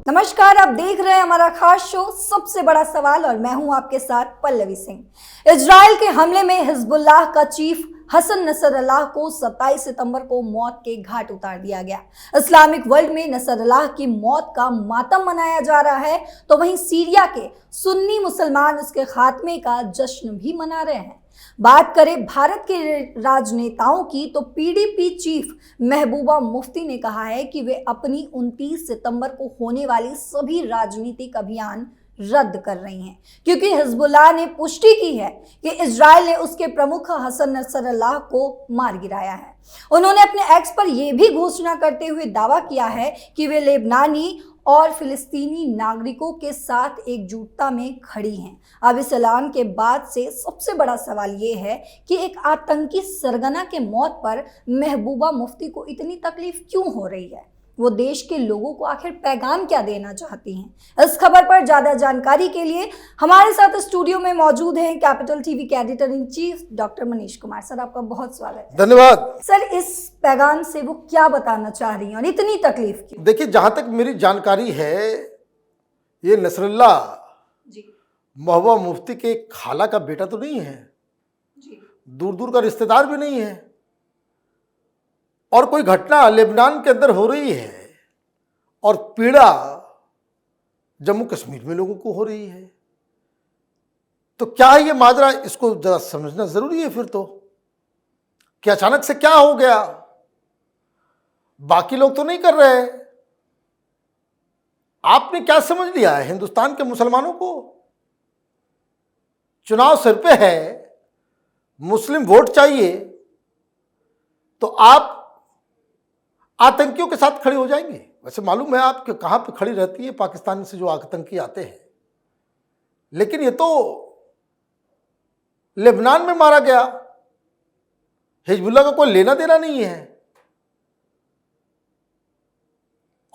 नमस्कार, आप देख रहे हैं हमारा खास शो सबसे बड़ा सवाल और मैं हूं आपके साथ पल्लवी सिंह। इजराइल के हमले में हिजबुल्लाह का चीफ हसन नसरल्लाह को 27 सितंबर को मौत के घाट उतार दिया गया। इस्लामिक वर्ल्ड में नसरल्लाह की मौत का मातम मनाया जा रहा है, तो वहीं सीरिया के सुन्नी मुसलमान इसके खात्मे का जश्न भी मना रहे हैं। बात करें भारत के राजनेताओं की, तो पीडीपी चीफ महबूबा मुफ्ती ने कहा है कि वे अपनी 29 सितंबर को होने वाली सभी राजनीतिक अभियान रद्द कर रही हैं, क्योंकि हिजबुल्लाह ने पुष्टि की है कि इजराइल ने उसके प्रमुख हसन नसरल्लाह को मार गिराया है। उन्होंने अपने एक्स पर यह भी घोषणा करते हुए दावा किया है कि वे लेबनानी और फिलिस्तीनी नागरिकों के साथ एकजुटता में खड़ी हैं। अब इस ऐलान के बाद से सबसे बड़ा सवाल ये है कि एक आतंकी सरगना के मौत पर महबूबा मुफ्ती को इतनी तकलीफ क्यों हो रही है? वो देश के लोगों को आखिर पैगाम क्या देना चाहती हैं? इस खबर पर ज्यादा जानकारी के लिए हमारे साथ स्टूडियो में मौजूद हैं कैपिटल टीवी के editor in chief doctor Manish Kumar. Sir, आपका बहुत स्वागत है। धन्यवाद। सर, इस पैगाम से वो क्या बताना चाह रही हैं और इतनी तकलीफ क्यों? देखिए, जहां तक मेरी जानकारी है, ये नसरुल्लाह महबूबा मुफ्ती के खाला का बेटा तो नहीं है, दूर दूर का रिश्तेदार भी नहीं है, और कोई घटना लेबनान के अंदर हो रही है और पीड़ा जम्मू कश्मीर में लोगों को हो रही है। तो क्या है ये माजरा? इसको जरा समझना जरूरी है फिर तो, कि अचानक से क्या हो गया। बाकी लोग तो नहीं कर रहे। आपने क्या समझ लिया है हिंदुस्तान के मुसलमानों को? चुनाव सिर पे है, मुस्लिम वोट चाहिए, तो आप आतंकियों के साथ खड़े हो जाएंगे। वैसे मालूम है आप कि कहां पे खड़ी रहती है पाकिस्तान से जो आतंकी आते हैं, लेकिन ये तो लेबनान में मारा गया, हिजबुल्लाह का कोई लेना देना नहीं है।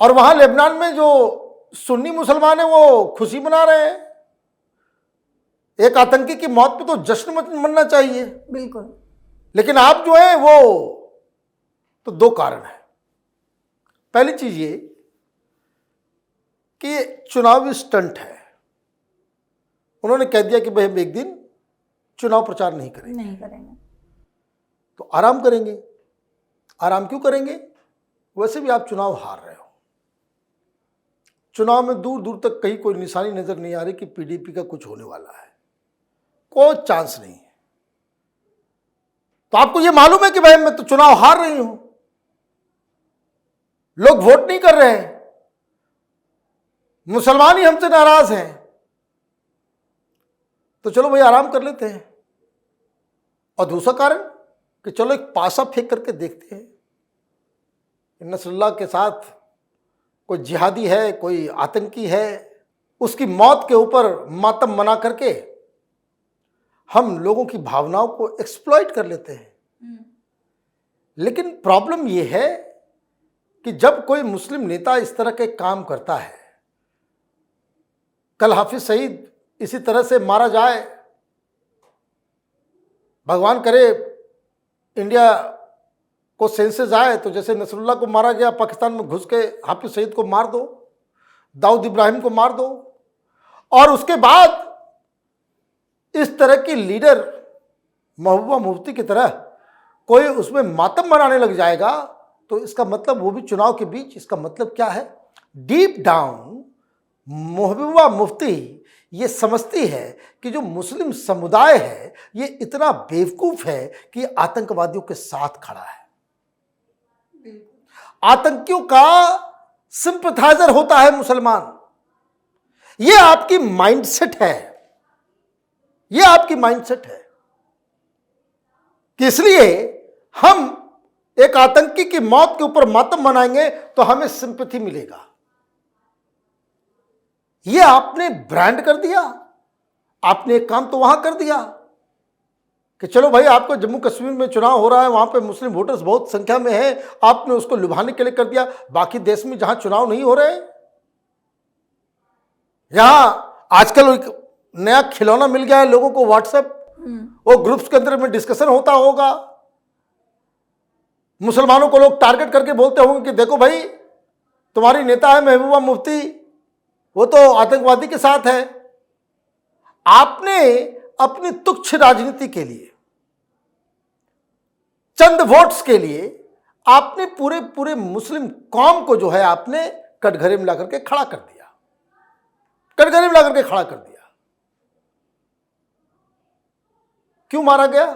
और वहां लेबनान में जो सुन्नी मुसलमान है वो खुशी मना रहे हैं। एक आतंकी की मौत पे तो जश्न मनना चाहिए, बिल्कुल। लेकिन आप जो है वो तो दो कारण है। पहली चीज ये कि ये चुनावी स्टंट है। उन्होंने कह दिया कि भाई हम एक दिन चुनाव प्रचार नहीं करेंगे। तो आराम करेंगे। आराम क्यों करेंगे? वैसे भी आप चुनाव हार रहे हो। चुनाव में दूर दूर तक कहीं कोई निशानी नजर नहीं आ रही कि पीडीपी का कुछ होने वाला है, कोई चांस नहीं है। तो आपको यह मालूम है कि भाई मैं तो चुनाव हार रही हूं, लोग वोट नहीं कर रहे हैं, मुसलमान ही हमसे नाराज हैं, तो चलो भाई आराम कर लेते हैं। और दूसरा कारण कि चलो एक पासा फेंक करके देखते हैं, नसरुल्लाह के साथ कोई जिहादी है, कोई आतंकी है, उसकी मौत के ऊपर मातम मना करके हम लोगों की भावनाओं को एक्सप्लॉइट कर लेते हैं। लेकिन प्रॉब्लम यह है कि जब कोई मुस्लिम नेता इस तरह के काम करता है, कल हाफिज सईद इसी तरह से मारा जाए, भगवान करे इंडिया को सेंसेस आए तो जैसे नसरुल्लाह को मारा गया, पाकिस्तान में घुस के हाफिज सईद को मार दो, दाऊद इब्राहिम को मार दो, और उसके बाद इस तरह की लीडर महबूबा मुफ्ती की तरह कोई उसमें मातम मनाने लग जाएगा, तो इसका मतलब, वो भी चुनाव के बीच, इसका मतलब क्या है? डीप डाउन महबूबा मुफ्ती ये समझती है कि जो मुस्लिम समुदाय है ये इतना बेवकूफ है कि आतंकवादियों के साथ खड़ा है, आतंकियों का सिंपथाइजर होता है मुसलमान। ये आपकी माइंडसेट है, ये आपकी माइंडसेट है कि इसलिए हम एक आतंकी की मौत के ऊपर मातम मनाएंगे तो हमें सिंपैथी मिलेगा। ये आपने ब्रांड कर दिया। आपने एक काम तो वहां कर दिया कि चलो भाई, आपको जम्मू कश्मीर में चुनाव हो रहा है, वहां पे मुस्लिम वोटर्स बहुत संख्या में हैं, आपने उसको लुभाने के लिए कर दिया। बाकी देश में जहां चुनाव नहीं हो रहे, यहां आजकल एक नया खिलौना मिल गया है लोगों को, व्हाट्सएप, वो ग्रुप्स के अंदर में डिस्कशन होता होगा, मुसलमानों को लोग टारगेट करके बोलते होंगे कि देखो भाई, तुम्हारी नेता है महबूबा मुफ्ती, वो तो आतंकवादी के साथ है। आपने अपनी तुच्छ राजनीति के लिए, चंद वोट्स के लिए आपने पूरे पूरे मुस्लिम कौम को जो है आपने कटघरे में लाकर के खड़ा कर दिया, कटघरे में लाकर के खड़ा कर दिया। क्यों मारा गया?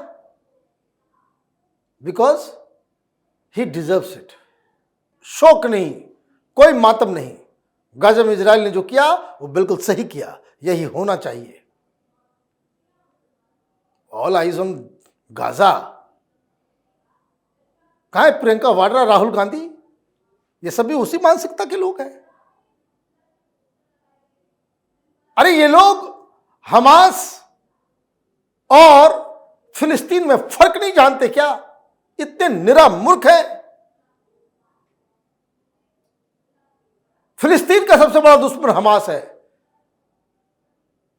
Because he deserves it. शोक नहीं, कोई मातम नहीं। गाजा में इजराइल ने जो किया वो बिल्कुल सही किया, यही होना चाहिए। All eyes on Gaza. कहां है प्रियंका वाड्रा, राहुल गांधी? ये सभी उसी मानसिकता के लोग हैं। अरे ये लोग हमास और फिलिस्तीन में फर्क नहीं जानते क्या? इतने निरा मूर्ख है। फिलिस्तीन का सबसे बड़ा दुश्मन हमास है।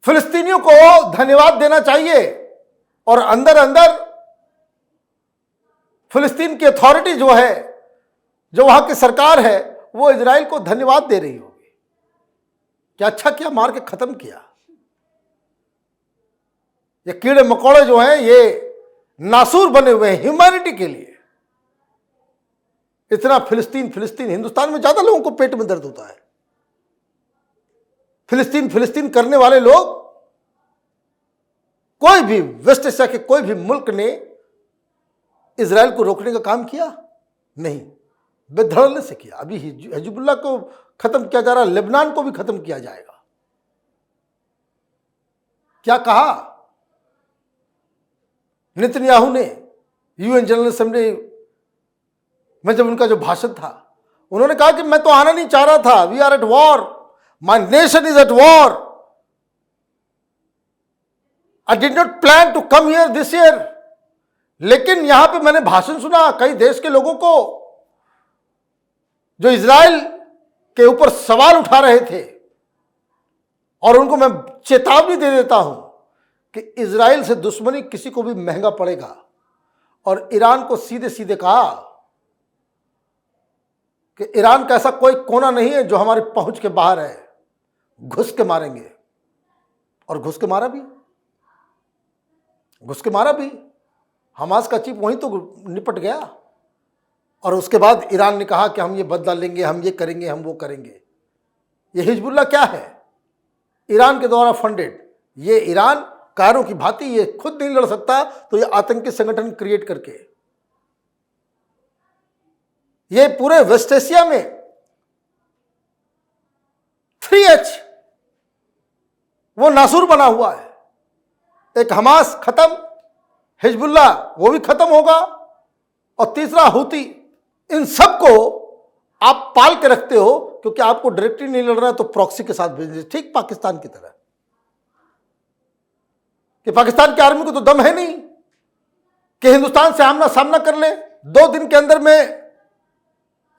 फिलिस्तीनियों को धन्यवाद देना चाहिए और अंदर अंदर फिलिस्तीन की अथॉरिटी जो है, जो वहां की सरकार है, वो इजराइल को धन्यवाद दे रही होगी। क्या अच्छा किया, मार के खत्म किया। ये कीड़े मकोड़े जो हैं ये नासूर बने हुए हैं ह्यूमैनिटी के लिए। इतना फिलिस्तीन फिलिस्तीन, हिंदुस्तान में ज्यादा लोगों को पेट में दर्द होता है। फिलिस्तीन फिलिस्तीन करने वाले लोग, कोई भी वेस्ट एशिया के कोई भी मुल्क ने इजराइल को रोकने का काम किया नहीं, बेधड़ल्ले से किया। अभी हिजबुल्ला को खत्म किया जा रहा है, लेबनान को भी खत्म किया जाएगा। क्या कहा नेतन्याहू ने यूएन जनरल असेंबली में जब उनका जो भाषण था, उन्होंने कहा कि मैं तो आना नहीं चाह रहा था, we are at war, my nation is at war, I did not plan to come here this year. लेकिन यहां पे मैंने भाषण सुना कई देश के लोगों को जो इजराइल के ऊपर सवाल उठा रहे थे, और उनको मैं चेतावनी दे देता हूं कि इजराइल से दुश्मनी किसी को भी महंगा पड़ेगा। और ईरान को सीधे सीधे कहा कि ईरान का ऐसा कोई कोना नहीं है जो हमारी पहुंच के बाहर है, घुस के मारेंगे। और घुस के मारा भी, घुस के मारा भी। हमास का चीफ वहीं तो निपट गया। और उसके बाद ईरान ने कहा कि हम ये बदला लेंगे, हम ये करेंगे, हम वो करेंगे। ये हिजबुल्ला क्या है? ईरान के द्वारा फंडेड। ये ईरान कायरों की भांति ये खुद नहीं लड़ सकता, तो ये आतंकी संगठन क्रिएट करके ये पूरे वेस्ट एशिया में 3H वो नासूर बना हुआ है। एक हमास खत्म, हिजबुल्ला वो भी खत्म होगा, और तीसरा हूती। इन सबको आप पाल के रखते हो क्योंकि आपको डायरेक्टली नहीं लड़ रहा है तो प्रॉक्सी के साथ भेज दीजिए, ठीक पाकिस्तान की तरह। कि पाकिस्तान की आर्मी को तो दम है नहीं कि हिंदुस्तान से आमना सामना कर ले। 2 दिन के अंदर में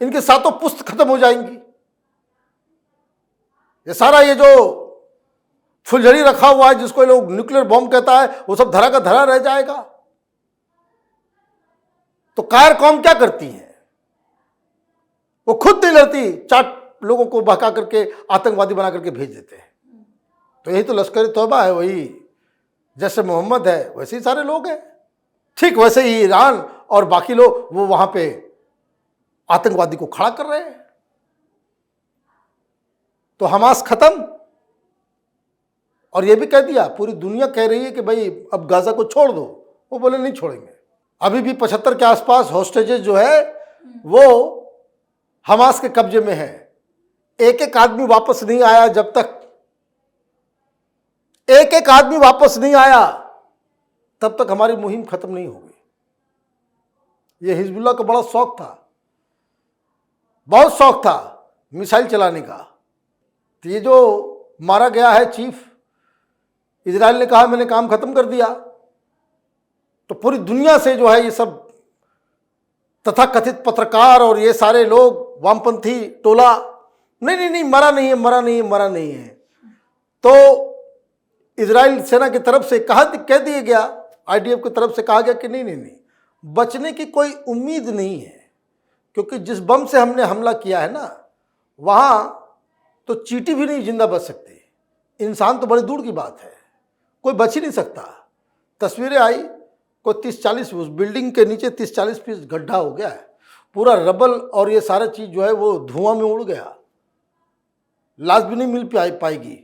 इनके सातों पुस्त खत्म हो जाएंगी। ये सारा ये जो फुलझड़ी रखा हुआ है जिसको लोग न्यूक्लियर बॉम्ब कहता है, वो सब धरा का धरा रह जाएगा। तो कायर कौम क्या करती है? वो खुद नहीं लड़ती, 4 लोगों को बहका करके आतंकवादी बना करके भेज देते हैं। तो यही तो लश्कर तौबा है, वही जैसे मोहम्मद है वैसे ही सारे लोग हैं। ठीक वैसे ही ईरान और बाकी लोग वो वहां पे आतंकवादी को खड़ा कर रहे हैं। तो हमास खत्म। और ये भी कह दिया, पूरी दुनिया कह रही है कि भाई अब गाजा को छोड़ दो। वो बोले नहीं छोड़ेंगे। अभी भी 75 के आसपास हॉस्टेजेस जो है वो हमास के कब्जे में है। एक एक आदमी वापस नहीं आया। जब तक एक एक आदमी वापस नहीं आया तब तक हमारी मुहिम खत्म नहीं होगी। ये हिजबुल्लाह को बड़ा शौक था, बहुत शौक था मिसाइल चलाने का। तो ये जो मारा गया है चीफ, इजराइल ने कहा मैंने काम खत्म कर दिया। तो पूरी दुनिया से जो है ये सब तथाकथित पत्रकार और ये सारे लोग वामपंथी टोला, नहीं नहीं नहीं मरा नहीं है, मरा नहीं है, मरा नहीं है। तो इजराइल सेना की तरफ से कह दिया गया, IDF की तरफ से कहा गया कि नहीं नहीं नहीं, बचने की कोई उम्मीद नहीं है। क्योंकि जिस बम से हमने हमला किया है ना, वहाँ तो चींटी भी नहीं जिंदा बच सकती, इंसान तो बड़ी दूर की बात है, कोई बच ही नहीं सकता। तस्वीरें आई, कोई 30-40 उस बिल्डिंग के नीचे 30-40 फीट गड्ढा हो गया है, पूरा रबल और ये सारा चीज़ जो है वो धुआं में उड़ गया, लाश भी नहीं मिल पाएगी।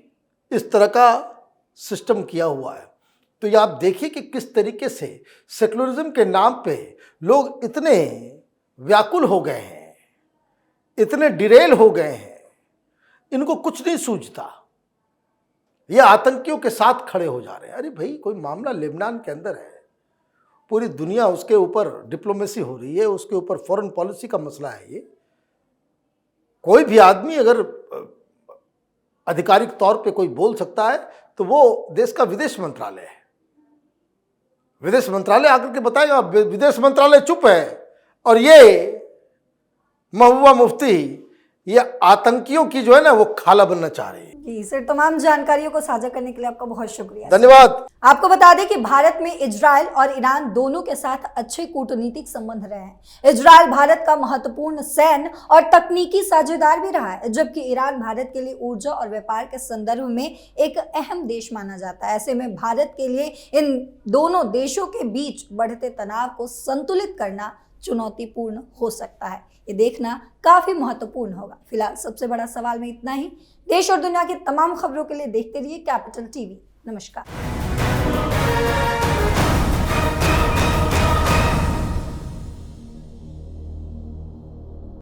इस तरह का सिस्टम किया हुआ है। तो ये आप देखिए कि किस तरीके से सेकुलरिज्म के नाम पे लोग इतने व्याकुल हो गए हैं, इतने डिरेल हो गए हैं, इनको कुछ नहीं सूझता। ये आतंकियों के साथ खड़े हो जा रहे हैं। अरे भाई, कोई मामला लेबनान के अंदर है, पूरी दुनिया उसके ऊपर डिप्लोमेसी हो रही है, उसके ऊपर फॉरेन पॉलिसी का मसला है। ये कोई भी आदमी अगर आधिकारिक तौर पे कोई बोल सकता है तो वो देश का विदेश मंत्रालय है। विदेश मंत्रालय आकर के बताएगा, विदेश मंत्रालय चुप है और ये महबूबा मुफ्ती ये आतंकियों की जो है ना वो खाला बनना चाह रही है। जी सर, तमाम जानकारियों को साझा करने के लिए आपका बहुत शुक्रिया। धन्यवाद। आपको बता दें कि भारत में इजराइल और ईरान दोनों के साथ अच्छे कूटनीतिक संबंध रहे हैं। इजराइल भारत का महत्वपूर्ण सैन्य और तकनीकी साझेदार भी रहा है, जबकि ईरान भारत के लिए ऊर्जा और व्यापार के संदर्भ में एक अहम देश माना जाता है। ऐसे में भारत के लिए इन दोनों देशों के बीच बढ़ते तनाव को संतुलित करना चुनौतीपूर्ण हो सकता है। ये देखना काफी महत्वपूर्ण होगा। फिलहाल सबसे बड़ा सवाल में इतना ही। देश और दुनिया की तमाम खबरों के लिए देखते रहिए कैपिटल टीवी। नमस्कार।